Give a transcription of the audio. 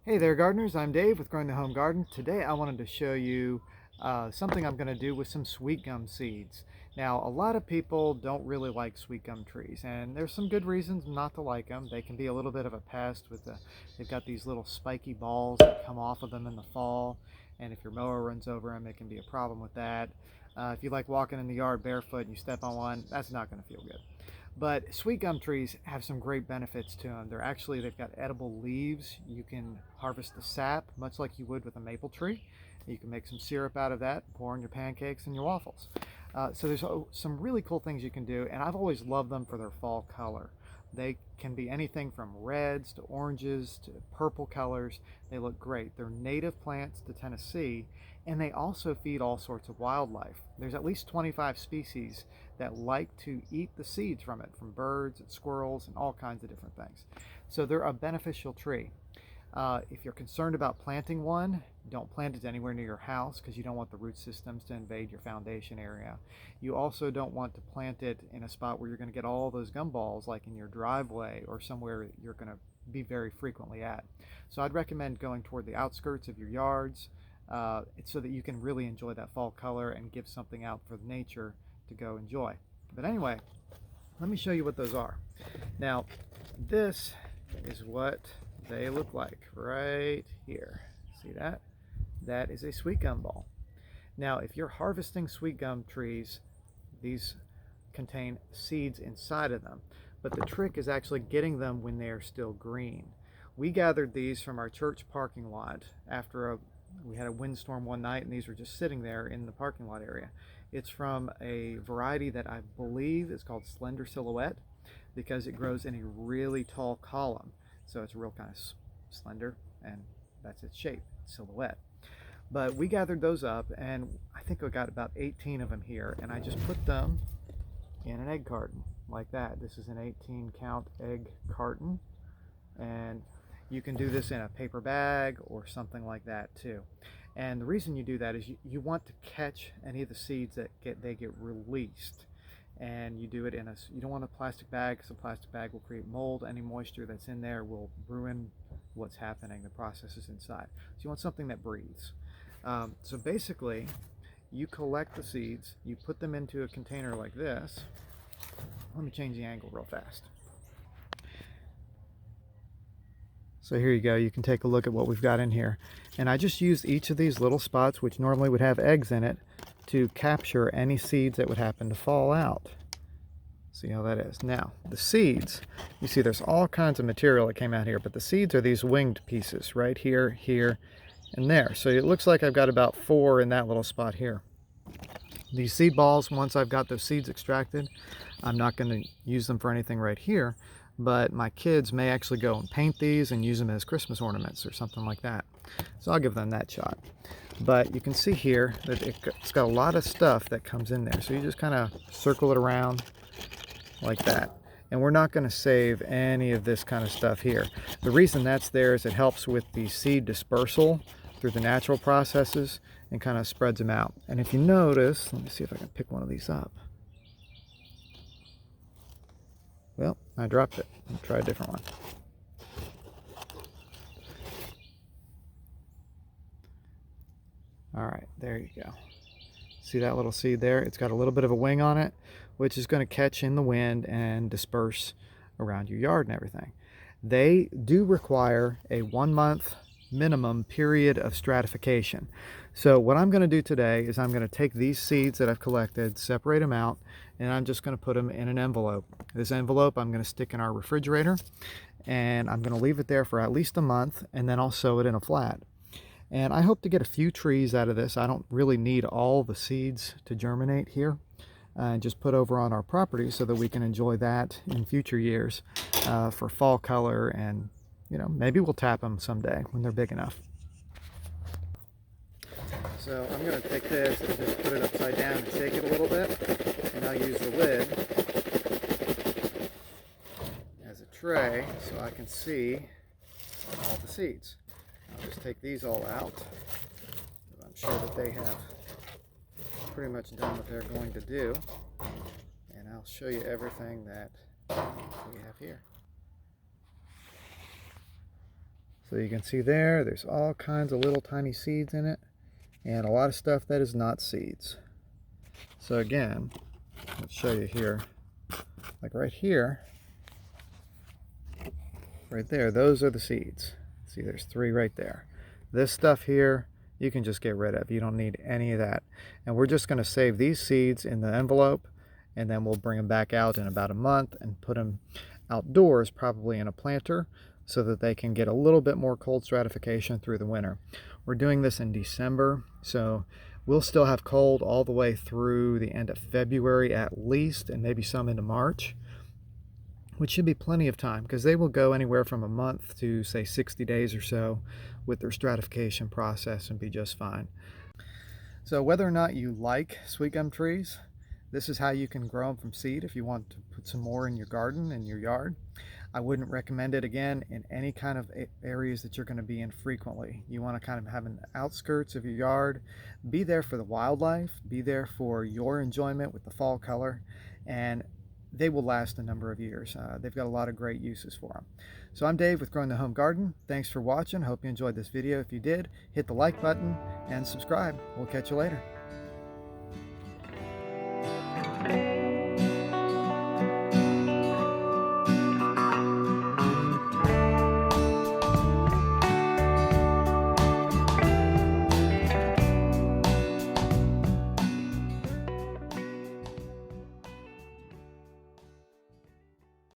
Hey there gardeners, I'm Dave with Growing the Home Garden. Today I wanted to show you something I'm going to do with some sweet gum seeds. Now a lot of people don't really like sweet gum trees, and there's some good reasons not to like them. They can be a little bit of a pest they've got these little spiky balls that come off of them in the fall, and if your mower runs over them it can be a problem with that. If you like walking in the yard barefoot and you step on one, that's not going to feel good. But sweet gum trees have some great benefits to them. They've got edible leaves. You can harvest the sap much like you would with a maple tree. You can make some syrup out of that, pour in your pancakes and your waffles. So there's some really cool things you can do, and I've always loved them for their fall color. They can be anything from reds to oranges to purple colors. They look great. They're native plants to Tennessee, and they also feed all sorts of wildlife. There's at least 25 species that like to eat the seeds from it, from birds and squirrels and all kinds of different things. So they're a beneficial tree. If you're concerned about planting one, don't plant it anywhere near your house because you don't want the root systems to invade your foundation area. You also don't want to plant it in a spot where you're going to get all those gumballs, like in your driveway or somewhere you're going to be very frequently at. So I'd recommend going toward the outskirts of your yards so that you can really enjoy that fall color and give something out for nature to go enjoy. But anyway, let me show you what those are. Now, this is what they look like right here. See that? That is a sweet gum ball. Now, if you're harvesting sweet gum trees, these contain seeds inside of them, but the trick is actually getting them when they are still green. We gathered these from our church parking lot after we had a windstorm one night, and these were just sitting there in the parking lot area. It's from a variety that I believe is called slender silhouette because it grows in a really tall column. So it's real kind of slender, and that's its shape, silhouette. But we gathered those up, and I think we got about 18 of them here, and I just put them in an egg carton like that. This is an 18 count egg carton, and you can do this in a paper bag or something like that too. And the reason you do that is you want to catch any of the seeds that get released, and you do it in you don't want a plastic bag because a plastic bag will create mold. Any moisture that's in there will ruin what's happening, the processes inside. So you want something that breathes. So basically you collect the seeds, you put them into a container like this. Let me change the angle real fast. So here you go, you can take a look at what we've got in here. And I just used each of these little spots, which normally would have eggs in it, to capture any seeds that would happen to fall out. See how that is. Now, the seeds, you see there's all kinds of material that came out here, but the seeds are these winged pieces right here, here, and there. So it looks like I've got about 4 in that little spot here. These seed balls, once I've got those seeds extracted, I'm not going to use them for anything right here, but my kids may actually go and paint these and use them as Christmas ornaments or something like that. So I'll give them that shot. But you can see here that it's got a lot of stuff that comes in there. So you just kind of circle it around like that. And we're not going to save any of this kind of stuff here. The reason that's there is it helps with the seed dispersal through the natural processes and kind of spreads them out. And if you notice, let me see if I can pick one of these up. Well, I dropped it. I'll try a different one. All right, there you go. See that little seed there? It's got a little bit of a wing on it, which is going to catch in the wind and disperse around your yard and everything. They do require a 1-month minimum period of stratification. So what I'm going to do today is I'm going to take these seeds that I've collected, separate them out, and I'm just going to put them in an envelope. This envelope I'm going to stick in our refrigerator, and I'm going to leave it there for at least a month, and then I'll sow it in a flat. And I hope to get a few trees out of this. I don't really need all the seeds to germinate here. Just put over on our property so that we can enjoy that in future years for fall color, and maybe we'll tap them someday when they're big enough. So I'm going to take this and just put it upside down and shake it a little bit, and I'll use the lid as a tray so I can see all the seeds. I'll just take these all out. I'm sure that they have pretty much done what they're going to do, and I'll show you everything that we have here. So you can see there's all kinds of little tiny seeds in it, and a lot of stuff that is not seeds. So again, let's show you here. Like right here, right there, those are the seeds. See, there's 3 right there. This stuff here, you can just get rid of. You don't need any of that. And we're just going to save these seeds in the envelope, and then we'll bring them back out in about a month and put them outdoors, probably in a planter, so that they can get a little bit more cold stratification through the winter. We're doing this in December, so we'll still have cold all the way through the end of February at least, and maybe some into March, which should be plenty of time because they will go anywhere from a month to, say, 60 days or so with their stratification process and be just fine. So whether or not you like sweetgum trees, this is how you can grow them from seed if you want to put some more in your garden, in your yard. I wouldn't recommend it, again, in any kind of areas that you're going to be in frequently. You want to kind of have an outskirts of your yard. Be there for the wildlife, be there for your enjoyment with the fall color, and they will last a number of years. They've got a lot of great uses for them. So I'm Dave with Growing the Home Garden. Thanks for watching. Hope you enjoyed this video. If you did, hit the like button and subscribe. We'll catch you later.